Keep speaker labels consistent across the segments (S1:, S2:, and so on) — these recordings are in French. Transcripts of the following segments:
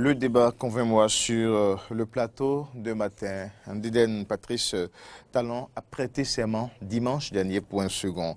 S1: Le débat convainc-moi sur le plateau de matin. Ndiden Patrice Talon a prêté serment dimanche dernier pour un second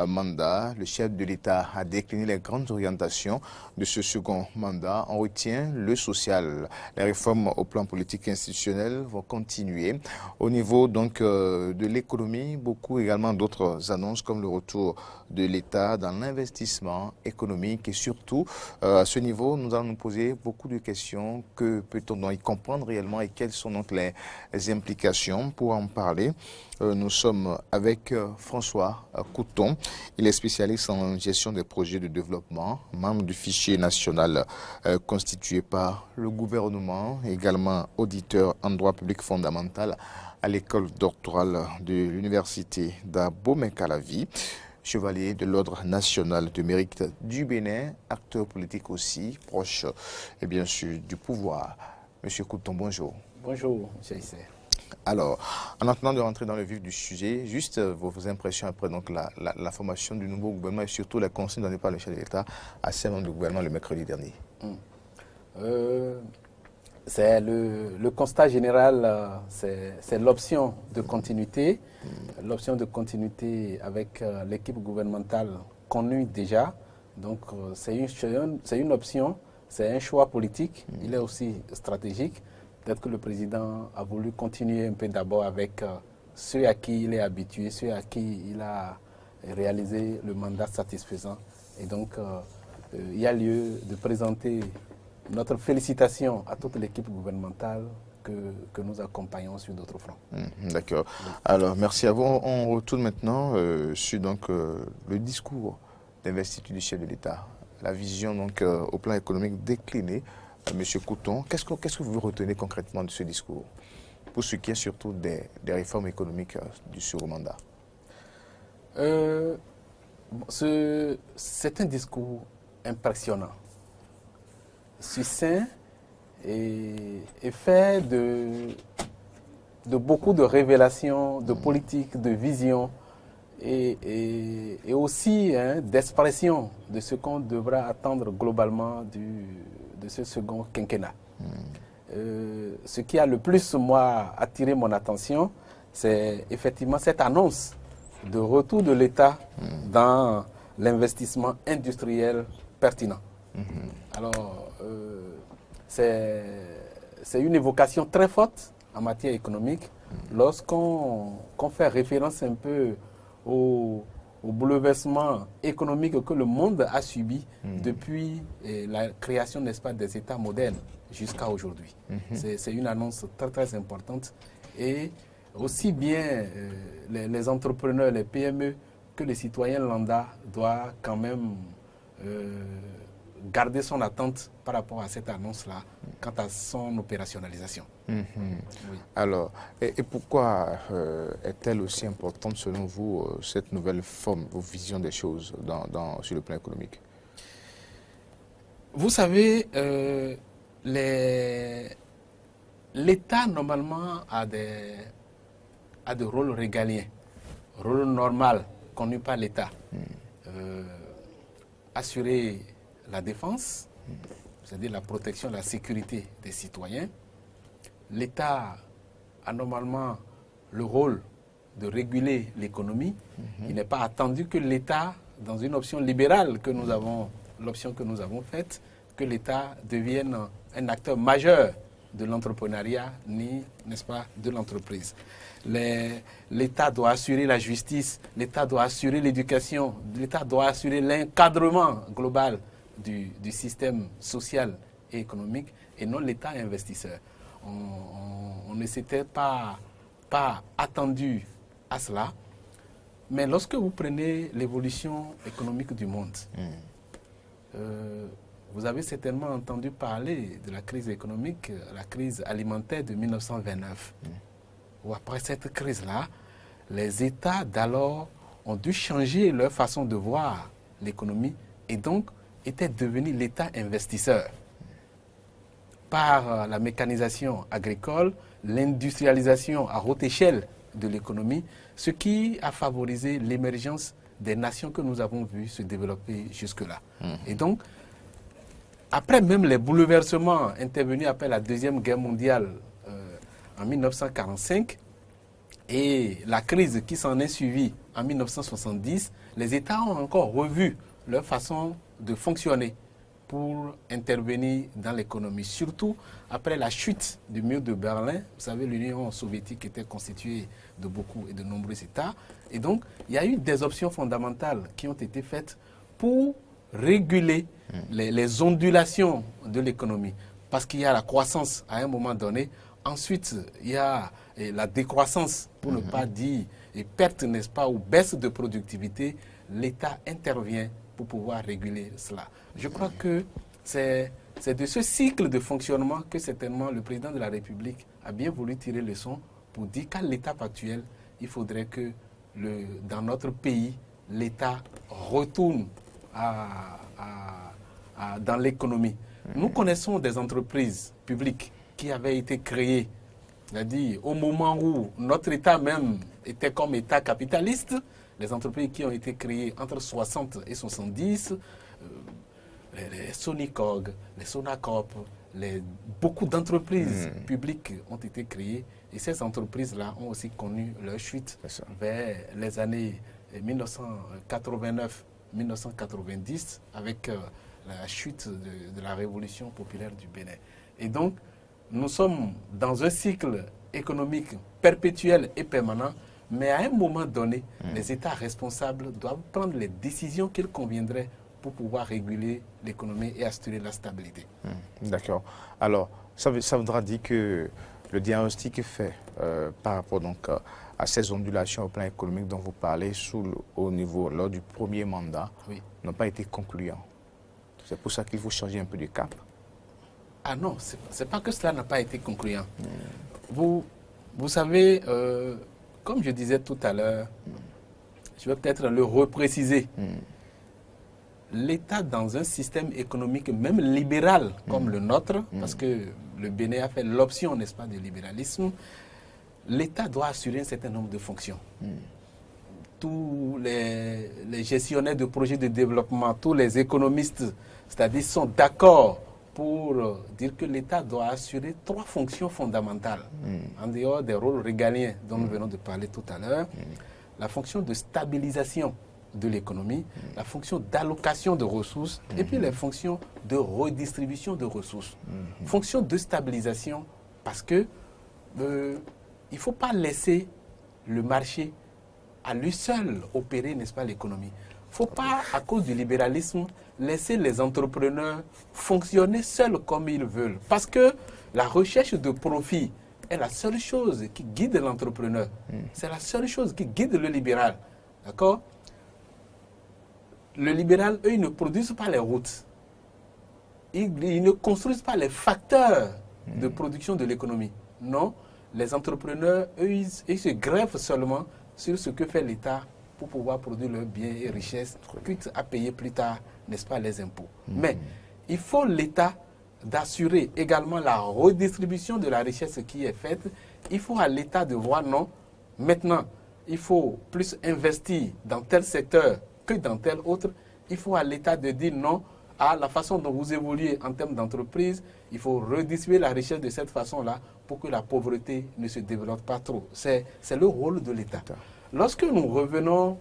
S1: mandat. Le chef de l'État a décliné les grandes orientations de ce second mandat. On retient le social. Les réformes au plan politique et institutionnel vont continuer. Au niveau donc de l'économie, beaucoup également d'autres annonces comme le retour de l'État dans l'investissement économique et surtout à ce niveau, nous allons nous poser beaucoup de questions. Que peut-on donc y comprendre réellement et quelles sont donc les implications? Pour en parler, nous sommes avec François Couton. Il est spécialiste en gestion des projets de développement, membre du fichier national constitué par le gouvernement, également auditeur en droit public fondamental à l'école doctorale de l'université d'Abomey-Calavi. Chevalier de l'Ordre national de mérite du Bénin, acteur politique aussi, proche et bien sûr du pouvoir. Monsieur Couton, bonjour.
S2: Bonjour, M. Issé.
S1: Alors, en attendant de rentrer dans le vif du sujet, juste vos impressions après donc, la formation du nouveau gouvernement et surtout les consignes données par le chef de l'État à ses membres du gouvernement le mercredi dernier.
S2: C'est le constat général, c'est l'option de continuité. L'option de continuité avec l'équipe gouvernementale connue déjà. Donc c'est une option, c'est un choix politique, il est aussi stratégique. Peut-être que le président a voulu continuer un peu d'abord avec ceux à qui il est habitué, ceux à qui il a réalisé le mandat satisfaisant. Et donc il y a lieu de présenter notre félicitation à toute l'équipe gouvernementale que nous accompagnons sur d'autres fronts.
S1: D'accord. Alors, merci à vous. On retourne maintenant sur donc, le discours d'investiture du chef de l'État. La vision donc, au plan économique déclinée. M. Couton, qu'est-ce que vous retenez concrètement de ce discours pour ce qui est surtout des réformes économiques du second mandat?
S2: C'est un discours impressionnant, succinct et fait de beaucoup de révélations, de politique, de vision et aussi d'expression de ce qu'on devra attendre globalement de ce second quinquennat. Ce qui a le plus, moi, attiré mon attention, c'est effectivement cette annonce de retour de l'État dans l'investissement industriel pertinent. Alors, c'est une évocation très forte en matière économique lorsqu'on fait référence un peu au bouleversement économique que le monde a subi depuis la création, n'est-ce pas, des États modernes jusqu'à aujourd'hui. C'est une annonce très très importante et aussi bien les entrepreneurs, les PME que les citoyens lambda doivent quand même garder son attente par rapport à cette annonce-là quant à son opérationnalisation.
S1: Oui. Alors, et pourquoi est-elle aussi importante selon vous, cette nouvelle forme, vos visions des choses sur le plan économique?
S2: Vous savez, l'État normalement a des rôles régaliens, rôle normal connu par l'État. Assurer la défense, c'est-à-dire la protection, la sécurité des citoyens. L'État a normalement le rôle de réguler l'économie. Il n'est pas attendu que l'État, dans une option libérale que nous avons, l'option que nous avons faite, que l'État devienne un acteur majeur de l'entrepreneuriat, ni, n'est-ce pas, de l'entreprise. L'État doit assurer la justice, l'État doit assurer l'éducation, l'État doit assurer l'encadrement global du système social et économique, et non l'État investisseur. On ne s'était pas attendu à cela, mais lorsque vous prenez l'évolution économique du monde, vous avez certainement entendu parler de la crise économique, la crise alimentaire de 1929. Où après cette crise-là, les États d'alors ont dû changer leur façon de voir l'économie et donc étaient devenus l'État investisseur. Par la mécanisation agricole, l'industrialisation à haute échelle de l'économie, ce qui a favorisé l'émergence des nations que nous avons vues se développer jusque-là. Et donc, après même les bouleversements intervenus après la Deuxième Guerre mondiale en 1945 et la crise qui s'en est suivie en 1970, les États ont encore revu leur façon de fonctionner pour intervenir dans l'économie, surtout après la chute du mur de Berlin. Vous savez, l'Union soviétique était constituée de beaucoup et de nombreux États. Et donc, il y a eu des options fondamentales qui ont été faites pour réguler les ondulations de l'économie. Parce qu'il y a la croissance à un moment donné. Ensuite, il y a la décroissance, pour ne pas dire perte, n'est-ce pas, ou baisse de productivité. L'État intervient pour pouvoir réguler cela. Je crois que c'est de ce cycle de fonctionnement que certainement le président de la République a bien voulu tirer leçon pour dire qu'à l'étape actuelle, il faudrait que dans notre pays, l'État retourne dans l'économie. Nous connaissons des entreprises publiques qui avaient été créées, c'est-à-dire au moment où notre État même était comme État capitaliste, les entreprises qui ont été créées entre 60 et 70, les Sonicog, les Sonacorp, beaucoup d'entreprises publiques ont été créées et ces entreprises-là ont aussi connu leur chute vers les années 1989-1990 avec la chute de la révolution populaire du Bénin. Et donc, nous sommes dans un cycle économique perpétuel et permanent, mais à un moment donné, les États responsables doivent prendre les décisions qu'il conviendrait pour pouvoir réguler l'économie et assurer la stabilité.
S1: D'accord. Alors, ça voudra dire que le diagnostic est fait par rapport donc, à ces ondulations au plan économique dont vous parlez au niveau, lors du premier mandat, n'ont pas été concluants. C'est pour ça qu'il faut changer un peu de cap.
S2: Ah non, c'est pas que cela n'a pas été concluant. Vous savez, comme je disais tout à l'heure, je vais peut-être le repréciser. L'État dans un système économique, même libéral comme le nôtre, parce que le Bénin a fait l'option, n'est-ce pas, du libéralisme, l'État doit assurer un certain nombre de fonctions. Tous les gestionnaires de projets de développement, tous les économistes, c'est-à-dire sont d'accord pour dire que l'État doit assurer 3 fonctions fondamentales, en dehors des rôles régaliens dont nous venons de parler tout à l'heure. La fonction de stabilisation de l'économie, la fonction d'allocation de ressources et puis les fonctions de redistribution de ressources. Fonction de stabilisation parce que il ne faut pas laisser le marché à lui seul opérer, n'est-ce pas, l'économie. Il ne faut pas, à cause du libéralisme, laisser les entrepreneurs fonctionner seuls comme ils veulent. Parce que la recherche de profit est la seule chose qui guide l'entrepreneur. C'est la seule chose qui guide le libéral. D'accord ? Le libéral, eux, ils ne produisent pas les routes. Ils ne construisent pas les facteurs de production de l'économie. Non, les entrepreneurs, eux, ils se greffent seulement sur ce que fait l'État pour pouvoir produire leurs biens et richesses, quitte à payer plus tard, n'est-ce pas, les impôts. Mais il faut l'État d'assurer également la redistribution de la richesse qui est faite. Il faut à l'État de voir, non, maintenant, il faut plus investir dans tel secteur que dans tel autre. Il faut à l'État de dire non à la façon dont vous évoluez en termes d'entreprise. Il faut redistribuer la richesse de cette façon-là pour que la pauvreté ne se développe pas trop. C'est le rôle de l'État. Lorsque nous revenons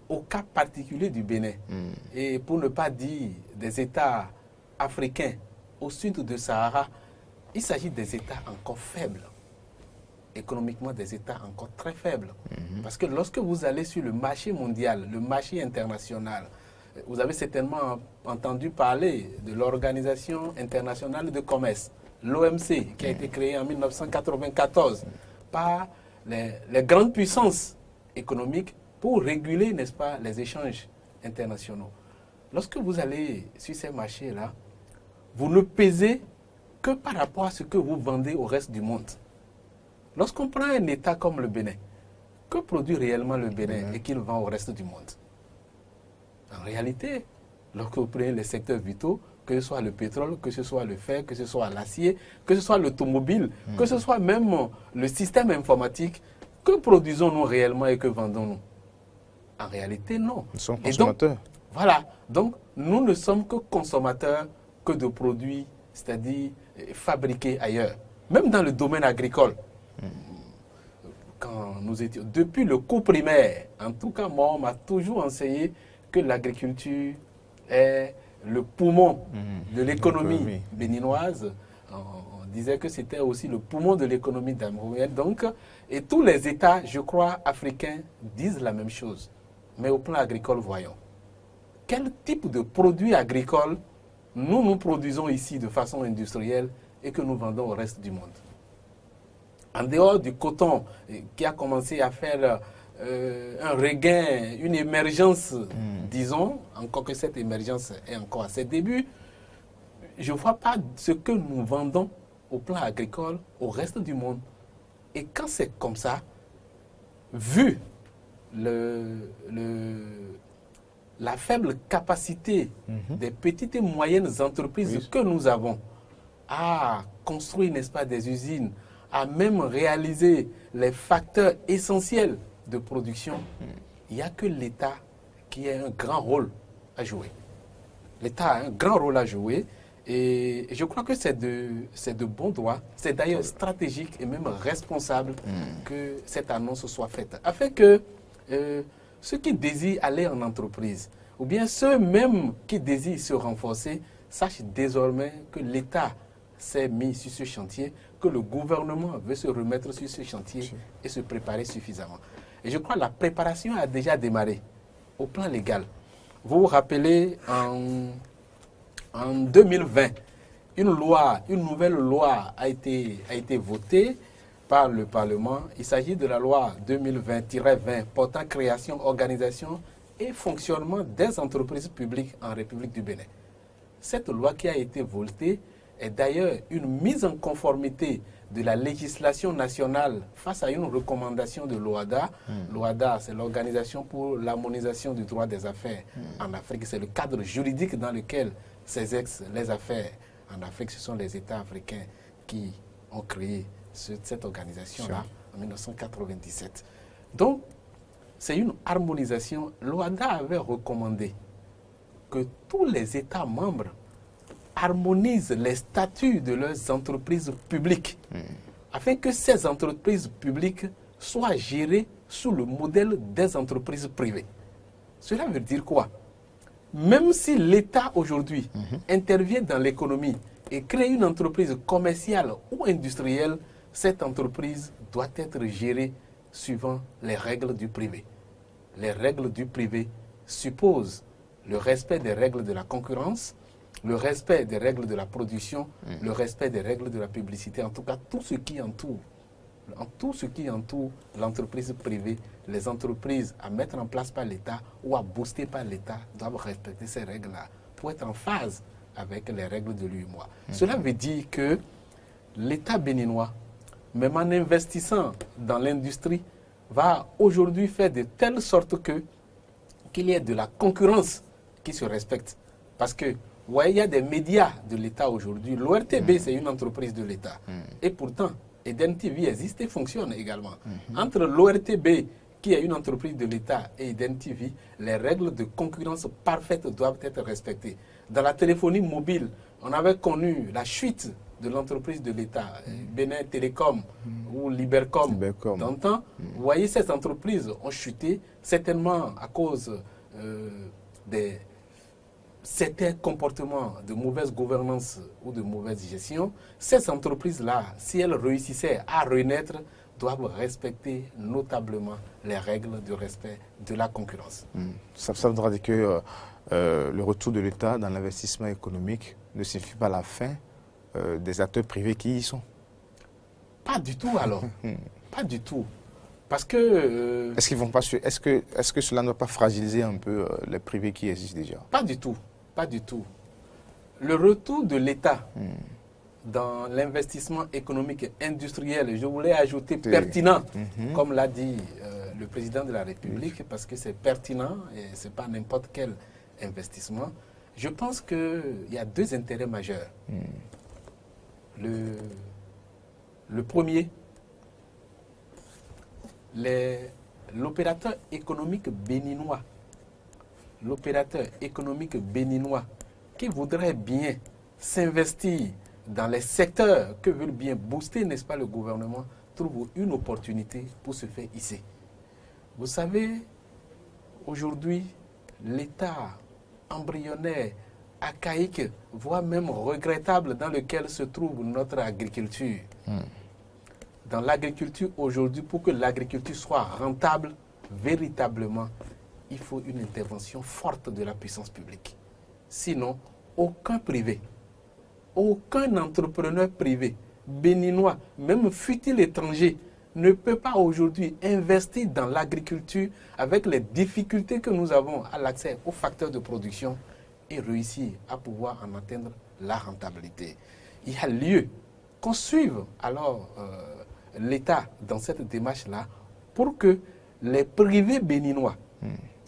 S2: au cas particulier du Bénin, et pour ne pas dire des États africains au sud de Sahara, il s'agit des États encore faibles. Économiquement, des États encore très faibles. Parce que lorsque vous allez sur le marché mondial, le marché international, vous avez certainement entendu parler de l'Organisation internationale de commerce, l'OMC, qui a été créée en 1994 par les grandes puissances économiques pour réguler, n'est-ce pas, les échanges internationaux. Lorsque vous allez sur ces marchés-là, vous ne pesez que par rapport à ce que vous vendez au reste du monde. Lorsqu'on prend un État comme le Bénin, que produit réellement le Bénin et qu'il vend au reste du monde? En réalité, lorsque vous prenez les secteurs vitaux, que ce soit le pétrole, que ce soit le fer, que ce soit l'acier, que ce soit l'automobile, que ce soit même le système informatique, que produisons-nous réellement et que vendons-nous? En réalité, non.
S1: Nous sommes consommateurs.
S2: Voilà. Donc, nous ne sommes que consommateurs que de produits, c'est-à-dire fabriqués ailleurs. Même dans le domaine agricole. Quand nous étions, depuis le cours primaire, en tout cas, moi, on m'a toujours enseigné que l'agriculture est le poumon de l'économie béninoise. On disait que c'était aussi le poumon de l'économie camerounaise. Donc, et tous les États, je crois, africains disent la même chose. Mais au plan agricole, voyons. Quel type de produits agricoles nous produisons ici de façon industrielle et que nous vendons au reste du monde? En dehors du coton qui a commencé à faire un regain, une émergence, disons, encore que cette émergence est encore à ses débuts, je ne vois pas ce que nous vendons au plan agricole au reste du monde. Et quand c'est comme ça, vu la faible capacité des petites et moyennes entreprises que nous avons à construire, n'est-ce pas, des usines, à même réaliser les facteurs essentiels de production, il n'y a que l'État qui a un grand rôle à jouer. L'État a un grand rôle à jouer et je crois que c'est de bon droit, c'est d'ailleurs stratégique et même responsable que cette annonce soit faite. Afin que ceux qui désirent aller en entreprise, ou bien ceux même qui désirent se renforcer, sachent désormais que l'État s'est mis sur ce chantier, que le gouvernement veut se remettre sur ce chantier et se préparer suffisamment. Et je crois que la préparation a déjà démarré au plan légal. Vous vous rappelez, en 2020, une nouvelle loi a été votée par le Parlement. Il s'agit de la loi 2020-20 portant création, organisation et fonctionnement des entreprises publiques en République du Bénin. Cette loi qui a été votée est d'ailleurs une mise en conformité de la législation nationale face à une recommandation de l'OHADA. L'OHADA, c'est l'Organisation pour l'harmonisation du droit des affaires en Afrique. C'est le cadre juridique dans lequel les affaires en Afrique, ce sont les États africains qui ont créé cette organisation-là en 1997. Donc, c'est une harmonisation. L'OHADA avait recommandé que tous les États membres harmonisent les statuts de leurs entreprises publiques afin que ces entreprises publiques soient gérées sous le modèle des entreprises privées. Cela veut dire quoi? Même si l'État aujourd'hui intervient dans l'économie et crée une entreprise commerciale ou industrielle, cette entreprise doit être gérée suivant les règles du privé. Les règles du privé supposent le respect des règles de la concurrence, le respect des règles de la production, le respect des règles de la publicité, en tout cas tout ce qui entoure l'entreprise privée, les entreprises à mettre en place par l'État ou à booster par l'État doivent respecter ces règles-là pour être en phase avec les règles de l'UEMOA. Cela veut dire que l'État béninois, même en investissant dans l'industrie, va aujourd'hui faire de telle sorte qu'il y ait de la concurrence qui se respecte. Parce que ouais, il y a des médias de l'État aujourd'hui. L'ORTB, c'est une entreprise de l'État. Et pourtant, Eden TV existe et fonctionne également. Entre l'ORTB, qui est une entreprise de l'État, et Eden TV, les règles de concurrence parfaite doivent être respectées. Dans la téléphonie mobile, on avait connu la chute de l'entreprise de l'État, Bénin Télécom ou Libercom. D'antan, vous voyez, ces entreprises ont chuté, certainement à cause des certains comportements de mauvaise gouvernance ou de mauvaise gestion. Ces entreprises-là, si elles réussissaient à renaître, doivent respecter notablement les règles de respect de la concurrence.
S1: Ça voudra dire que le retour de l'État dans l'investissement économique ne signifie pas la fin des acteurs privés qui y sont?
S2: Pas du tout alors. Pas du tout. Parce que...
S1: Est-ce que cela ne va pas fragiliser un peu les privés qui existent déjà?
S2: Pas du tout. Pas du tout. Le retour de l'État dans l'investissement économique et industriel, je voulais ajouter pertinent, comme l'a dit le président de la République, parce que c'est pertinent et ce n'est pas n'importe quel investissement. Je pense qu'il y a deux intérêts majeurs. Le premier, l'opérateur économique béninois, l'opérateur économique béninois qui voudrait bien s'investir dans les secteurs que veut bien booster, n'est-ce pas, le gouvernement, trouve une opportunité pour se faire ici. Vous savez, aujourd'hui, l'État embryonnaire, archaïque, voire même regrettable dans lequel se trouve notre agriculture. Dans l'agriculture aujourd'hui, pour que l'agriculture soit rentable, véritablement, il faut une intervention forte de la puissance publique. Sinon, aucun privé, aucun entrepreneur privé, béninois, même fût-il étranger, ne peut pas aujourd'hui investir dans l'agriculture avec les difficultés que nous avons à l'accès aux facteurs de production et réussir à pouvoir en atteindre la rentabilité. Il y a lieu qu'on suive alors l'État dans cette démarche-là pour que les privés béninois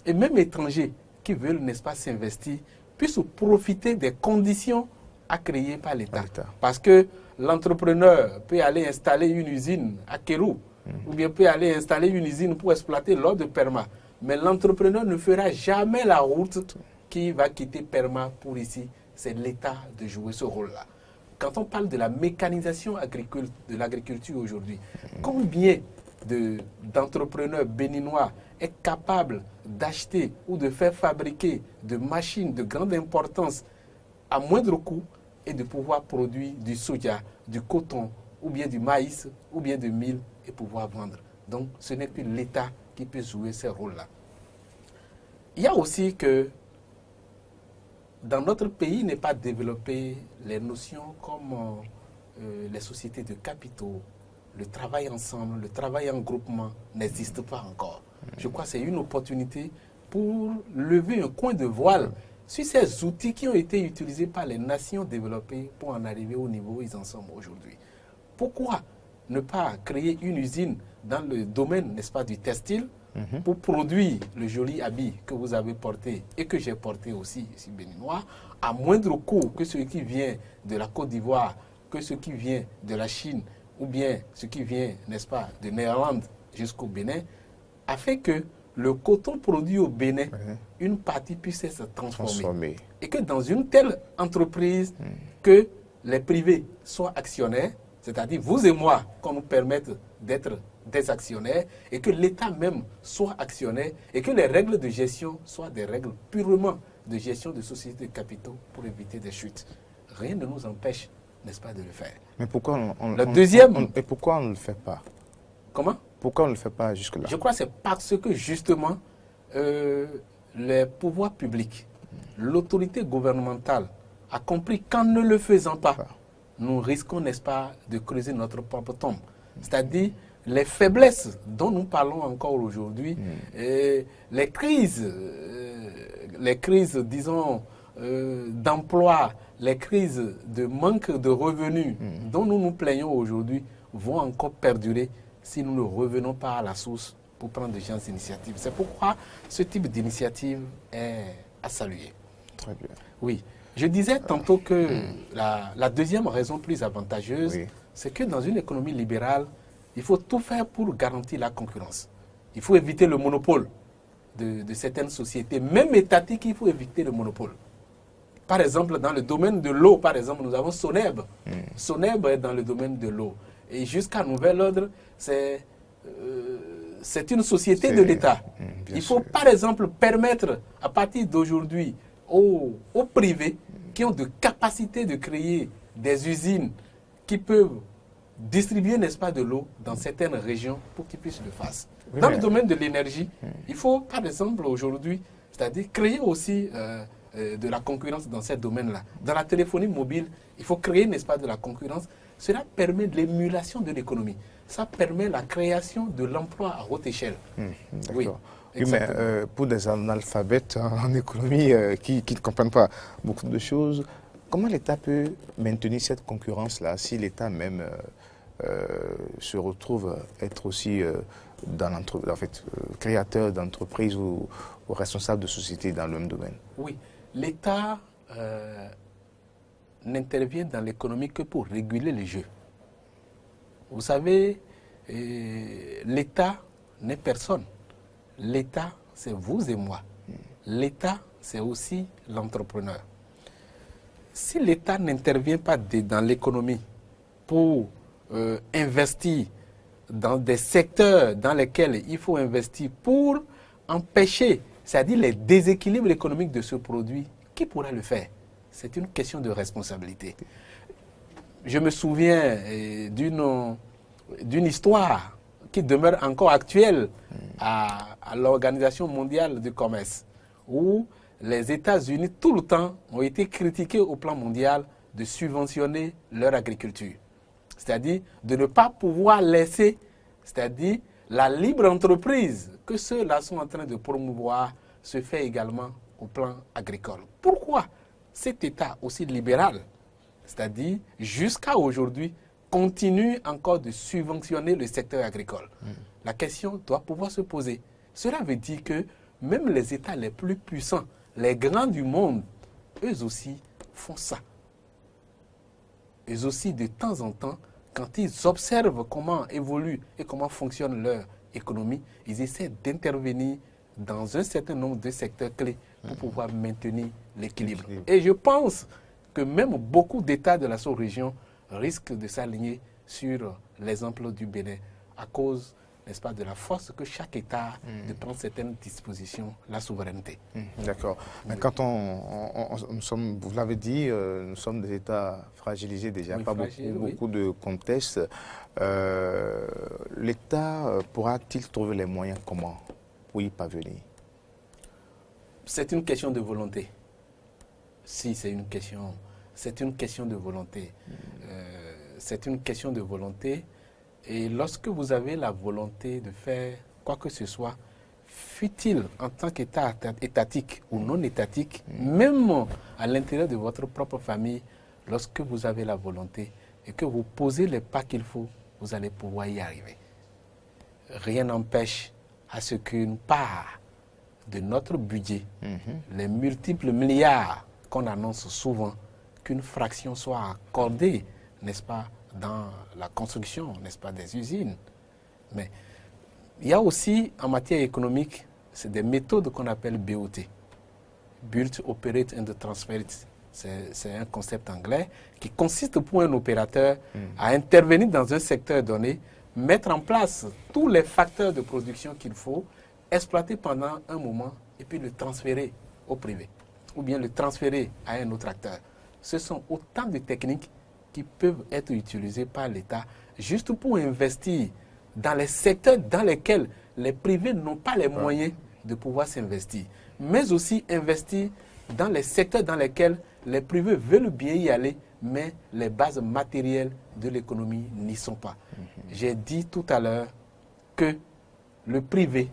S2: et même étrangers qui veulent, n'est-ce pas, s'investir puissent profiter des conditions à créer par l'État. Parce que l'entrepreneur peut aller installer une usine à Kérou, ou bien peut aller installer une usine pour exploiter l'or de Perma. Mais l'entrepreneur ne fera jamais la route qui va quitter Perma pour ici. C'est l'État de jouer ce rôle-là. Quand on parle de la mécanisation de l'agriculture aujourd'hui, combien d'entrepreneurs béninois est capable d'acheter ou de faire fabriquer de machines de grande importance à moindre coût et de pouvoir produire du soja, du coton, ou bien du maïs, ou bien du mil, et pouvoir vendre. Donc, ce n'est que l'État qui peut jouer ce rôle-là. Il y a aussi que dans notre pays, n'est pas développé les notions comme les sociétés de capitaux, le travail ensemble, le travail en groupement n'existe pas encore. Je crois que c'est une opportunité pour lever un coin de voile sur ces outils qui ont été utilisés par les nations développées pour en arriver au niveau où ils en sont aujourd'hui. Pourquoi ne pas créer une usine dans le domaine, n'est-ce pas, du textile pour produire le joli habit que vous avez porté et que j'ai porté aussi ici béninois à moindre coût que ce qui vient de la Côte d'Ivoire, que ce qui vient de la Chine ou bien ce qui vient, n'est-ce pas, de Néerlande jusqu'au Bénin, afin que le coton produit au Bénin, une partie puisse être transformée. Et que dans une telle entreprise, que les privés soient actionnaires, c'est-à-dire vous et moi, qu'on nous permette d'être des actionnaires, et que l'État même soit actionnaire, et que les règles de gestion soient des règles purement de gestion de sociétés de capitaux pour éviter des chutes. Rien ne nous empêche, n'est-ce pas, de le faire.
S1: Mais pourquoi pourquoi on ne le fait pas?
S2: Comment?
S1: Pourquoi on ne le fait pas jusque-là?
S2: Je crois que c'est parce que justement, les pouvoirs publics, l'autorité gouvernementale a compris qu'en ne le faisant pas, nous risquons, n'est-ce pas, de creuser notre propre tombe. C'est-à-dire les faiblesses dont nous parlons encore aujourd'hui, les crises, disons, d'emploi, les crises de manque de revenus dont nous nous plaignons aujourd'hui vont encore perdurer si nous ne revenons pas à la source pour prendre de grandes initiatives. C'est pourquoi ce type d'initiative est à saluer.
S1: Très bien.
S2: Oui. Je disais tantôt que la deuxième raison plus avantageuse, c'est que dans une économie libérale, il faut tout faire pour garantir la concurrence. Il faut éviter le monopole de certaines sociétés, même étatiques, il faut éviter le monopole. Par exemple, dans le domaine de l'eau, par exemple, nous avons Soneb. Soneb est dans le domaine de l'eau. Et jusqu'à nouvel ordre, c'est une société de l'État. Il faut, par exemple, permettre, à partir d'aujourd'hui, aux privés qui ont de capacité de créer des usines qui peuvent distribuer, n'est-ce pas, de l'eau dans certaines régions pour qu'ils puissent le faire. Dans le domaine de l'énergie, il faut, par exemple, aujourd'hui, c'est-à-dire créer aussi de la concurrence dans ces domaines-là. Dans la téléphonie mobile, il faut créer, n'est-ce pas, de la concurrence. Cela permet l'émulation de l'économie. Ça permet la création de l'emploi à haute échelle.
S1: Oui, mais pour des analphabètes en économie qui ne comprennent pas beaucoup de choses, comment l'État peut maintenir cette concurrence-là si l'État même se retrouve être aussi créateur d'entreprises ou responsable de sociétés dans le même domaine? Oui,
S2: l'État n'intervient dans l'économie que pour réguler les jeux. Vous savez, l'État n'est personne. L'État, c'est vous et moi. L'État, c'est aussi l'entrepreneur. Si l'État n'intervient pas dans l'économie pour investir dans des secteurs dans lesquels il faut investir pour empêcher, c'est-à-dire les déséquilibres économiques de ce produit, qui pourra le faire? C'est une question de responsabilité. Je me souviens d'une histoire qui demeure encore actuelle à l'Organisation mondiale du commerce, où les États-Unis, tout le temps, ont été critiqués au plan mondial de subventionner leur agriculture. C'est-à-dire de ne pas pouvoir laisser, c'est-à-dire la libre entreprise que ceux-là sont en train de promouvoir se fait également au plan agricole. Pourquoi cet État aussi libéral, c'est-à-dire jusqu'à aujourd'hui, continue encore de subventionner le secteur agricole? La question doit pouvoir se poser. Cela veut dire que même les États les plus puissants, les grands du monde, eux aussi font ça. Eux aussi, de temps en temps, quand ils observent comment évolue et comment fonctionne leur économie, ils essaient d'intervenir dans un certain nombre de secteurs clés pour pouvoir maintenir l'équilibre. Et je pense que même beaucoup d'États de la sous-région risquent de s'aligner sur l'exemple du Bénin à cause, n'est-ce pas, de la force que chaque État de prendre certaines dispositions, la souveraineté.
S1: D'accord. Mais quand nous sommes, vous l'avez dit, nous sommes des États fragilisés déjà, pas beaucoup de contextes. L'État pourra-t-il trouver les moyens comment pour y parvenir?
S2: C'est une question de volonté. Si, c'est une question de volonté. C'est une question de volonté. Et lorsque vous avez la volonté de faire quoi que ce soit, fût-il en tant qu'État étatique ou non étatique, même à l'intérieur de votre propre famille, lorsque vous avez la volonté et que vous posez les pas qu'il faut, vous allez pouvoir y arriver. Rien n'empêche à ce qu'une part de notre budget, les multiples milliards qu'on annonce souvent, qu'une fraction soit accordée, n'est-ce pas, dans la construction, n'est-ce pas, des usines. Mais il y a aussi, en matière économique, c'est des méthodes qu'on appelle BOT. Build, Operate and Transfer. C'est un concept anglais qui consiste pour un opérateur à intervenir dans un secteur donné, mettre en place tous les facteurs de production qu'il faut, exploiter pendant un moment et puis le transférer au privé ou bien le transférer à un autre acteur. Ce sont autant de techniques qui peuvent être utilisées par l'État juste pour investir dans les secteurs dans lesquels les privés n'ont pas les moyens de pouvoir s'investir, mais aussi investir dans les secteurs dans lesquels les privés veulent bien y aller, mais les bases matérielles de l'économie n'y sont pas. J'ai dit tout à l'heure que le privé,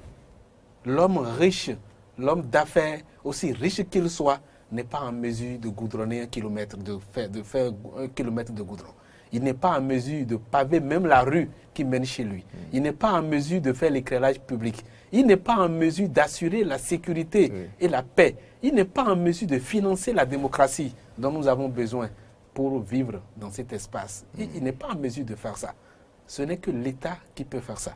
S2: l'homme riche, l'homme d'affaires, aussi riche qu'il soit, n'est pas en mesure de goudronner un kilomètre, de faire 1 kilomètre de goudron. Il n'est pas en mesure de paver même la rue qui mène chez lui. Il n'est pas en mesure de faire l'éclairage public. Il n'est pas en mesure d'assurer la sécurité et la paix. Il n'est pas en mesure de financer la démocratie dont nous avons besoin pour vivre dans cet espace. Il n'est pas en mesure de faire ça. Ce n'est que l'État qui peut faire ça.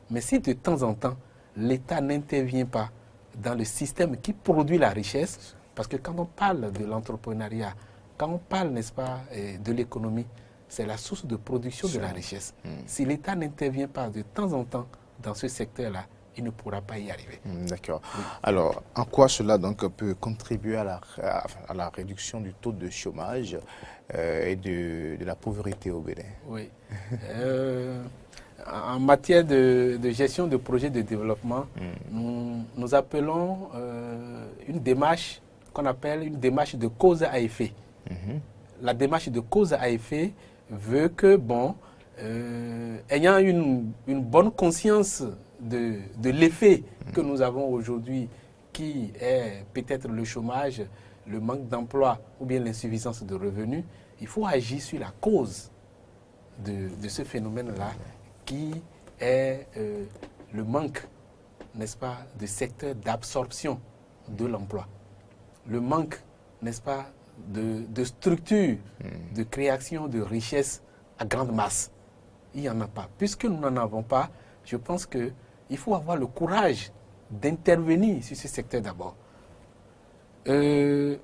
S2: Mais si de temps en temps, l'État n'intervient pas dans le système qui produit la richesse, parce que quand on parle de l'entrepreneuriat, quand on parle, n'est-ce pas, de l'économie, c'est la source de production de la richesse. Si l'État n'intervient pas de temps en temps dans ce secteur-là, il ne pourra pas y arriver.
S1: D'accord. Alors, en quoi cela donc peut contribuer à la réduction du taux de chômage et de la pauvreté au Bénin?
S2: Oui. En matière de gestion de projets de développement, nous appelons une démarche qu'on appelle une démarche de cause à effet. La démarche de cause à effet veut que, ayant une bonne conscience de l'effet que nous avons aujourd'hui, qui est peut-être le chômage, le manque d'emploi ou bien l'insuffisance de revenus, il faut agir sur la cause de ce phénomène-là, qui est le manque, n'est-ce pas, de secteur d'absorption de l'emploi. Le manque, n'est-ce pas, de structure, de création de richesse à grande masse. Il n'y en a pas. Puisque nous n'en avons pas, je pense qu'il faut avoir le courage d'intervenir sur ce secteur d'abord. Il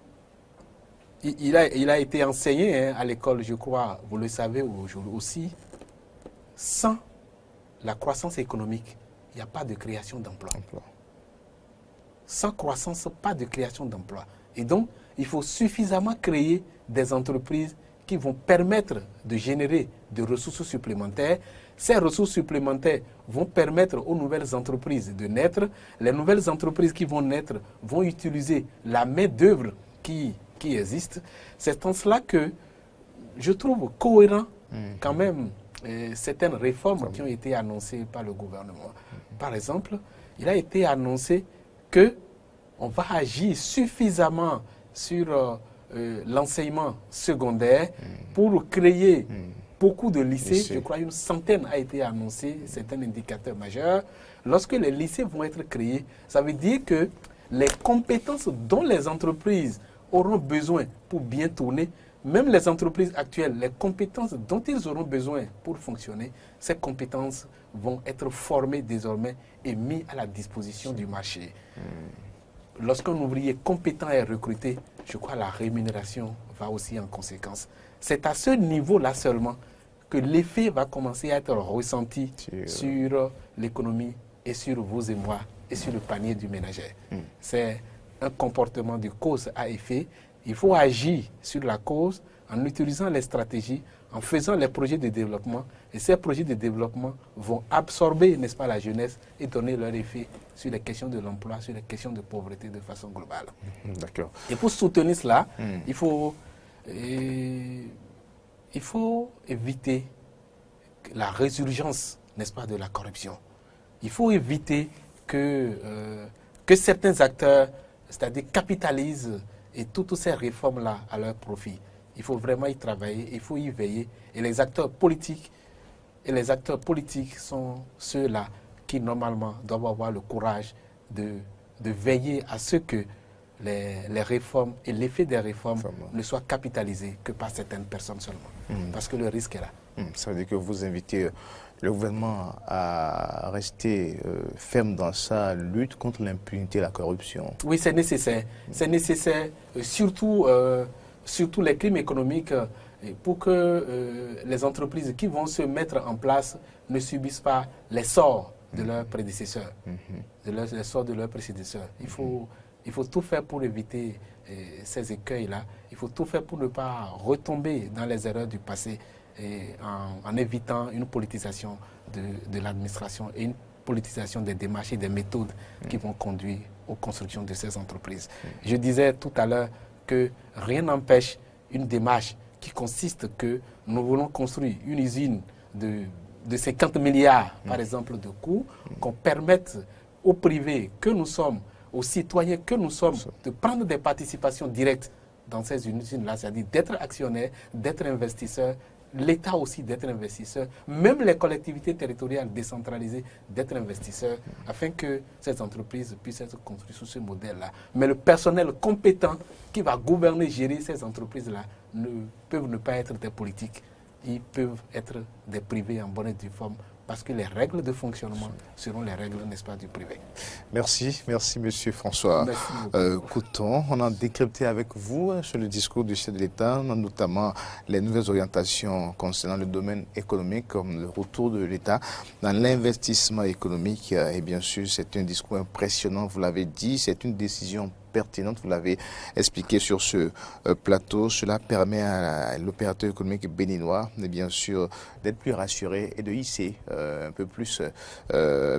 S2: a été enseigné à l'école, je crois, vous le savez aussi, sans la croissance économique, il n'y a pas de création d'emplois. Sans croissance, pas de création d'emplois. Et donc, il faut suffisamment créer des entreprises qui vont permettre de générer des ressources supplémentaires. Ces ressources supplémentaires vont permettre aux nouvelles entreprises de naître. Les nouvelles entreprises qui vont naître vont utiliser la main-d'œuvre qui existe. C'est en cela que je trouve cohérent quand même certaines réformes qui ont été annoncées par le gouvernement. Par exemple, il a été annoncé qu'on va agir suffisamment sur l'enseignement secondaire pour créer beaucoup de lycées. Je crois une centaine a été annoncé, c'est un indicateur majeur. Lorsque les lycées vont être créés, ça veut dire que les compétences dont les entreprises auront besoin pour bien tourner, même les entreprises actuelles, les compétences dont ils auront besoin pour fonctionner, ces compétences vont être formées désormais et mises à la disposition du marché. Lorsqu'un ouvrier compétent est recruté, je crois que la rémunération va aussi en conséquence. C'est à ce niveau-là seulement que l'effet va commencer à être ressenti sur l'économie et sur vous et moi et sur le panier du ménager. C'est un comportement de cause à effet. Il faut agir sur la cause en utilisant les stratégies, en faisant les projets de développement. Et ces projets de développement vont absorber, n'est-ce pas, la jeunesse et donner leur effet sur les questions de l'emploi, sur les questions de pauvreté de façon globale.
S1: D'accord.
S2: Et pour soutenir cela, il faut éviter la résurgence, n'est-ce pas, de la corruption. Il faut éviter que certains acteurs, c'est-à-dire capitalisent et toutes ces réformes-là à leur profit. Il faut vraiment y travailler, il faut y veiller. Et les acteurs politiques sont ceux-là qui, normalement, doivent avoir le courage de veiller à ce que les réformes et l'effet des réformes ne soient capitalisés que par certaines personnes seulement. Parce que le risque est là.
S1: Ça veut dire que vous invitez le gouvernement à rester ferme dans sa lutte contre l'impunité et la corruption.
S2: Oui, c'est nécessaire. C'est nécessaire, surtout les crimes économiques, pour que les entreprises qui vont se mettre en place ne subissent pas les sorts de leurs prédécesseurs. Les sorts de leurs prédécesseurs. Il faut tout faire pour éviter ces écueils-là. Il faut tout faire pour ne pas retomber dans les erreurs du passé en évitant une politisation de l'administration et une politisation des démarches et des méthodes qui vont conduire aux constructions de ces entreprises. Je disais tout à l'heure que rien n'empêche une démarche qui consiste que nous voulons construire une usine de 50 milliards, par exemple, de coûts, qu'on permette aux privés que nous sommes, aux citoyens que nous sommes, de prendre des participations directes dans ces usines-là, c'est-à-dire d'être actionnaires, d'être investisseurs, l'État aussi d'être investisseur, même les collectivités territoriales décentralisées d'être investisseurs, afin que ces entreprises puissent être construites sous ce modèle-là. Mais le personnel compétent qui va gouverner, gérer ces entreprises-là, peuvent ne pas être des politiques. Ils peuvent être des privés en bonne et due forme, parce que les règles de fonctionnement seront les règles, n'est-ce pas, du privé.
S1: Merci Monsieur François Couton. On a décrypté avec vous sur le discours du chef de l'État, notamment les nouvelles orientations concernant le domaine économique, comme le retour de l'État dans l'investissement économique. Et bien sûr, c'est un discours impressionnant, vous l'avez dit, c'est une décision pertinente, vous l'avez expliqué sur ce plateau. Cela permet à l'opérateur économique béninois, bien sûr, d'être plus rassuré et de hisser un peu plus,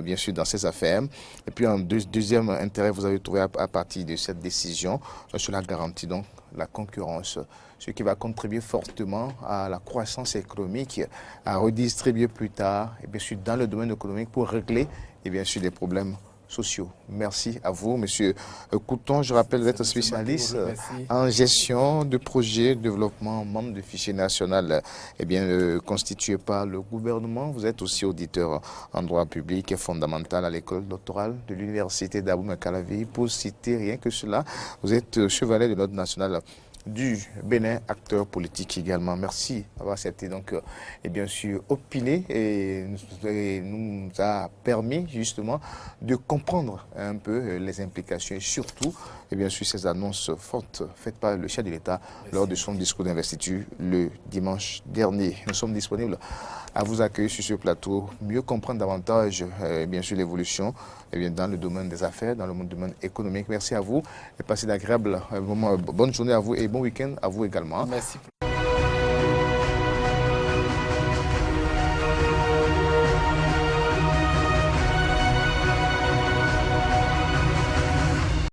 S1: bien sûr, dans ses affaires. Et puis, un deuxième intérêt, vous avez trouvé à partir de cette décision, cela garantit donc la concurrence, ce qui va contribuer fortement à la croissance économique, à redistribuer plus tard, et bien sûr, dans le domaine économique pour régler, et bien sûr, les problèmes sociaux. Merci à vous, Monsieur Couton. Je rappelle, vous êtes spécialiste en gestion de projets de développement, membre du fichier national constitué par le gouvernement. Vous êtes aussi auditeur en droit public et fondamental à l'école doctorale de l'université d'Abomey-Calavi. Pour citer rien que cela, vous êtes chevalier de l'ordre national du Bénin, acteur politique également. Merci d'avoir accepté donc et bien sûr opiné et nous a permis justement de comprendre un peu les implications et surtout et bien sûr ces annonces fortes faites par le chef de l'État lors de son discours d'investiture le dimanche dernier. Nous sommes disponibles à vous accueillir sur ce plateau, mieux comprendre davantage, bien sûr, l'évolution dans le domaine des affaires, dans le domaine économique. Merci à vous et passez d'agréables moments. Bonne journée à vous et bon week-end à vous également.
S2: Merci.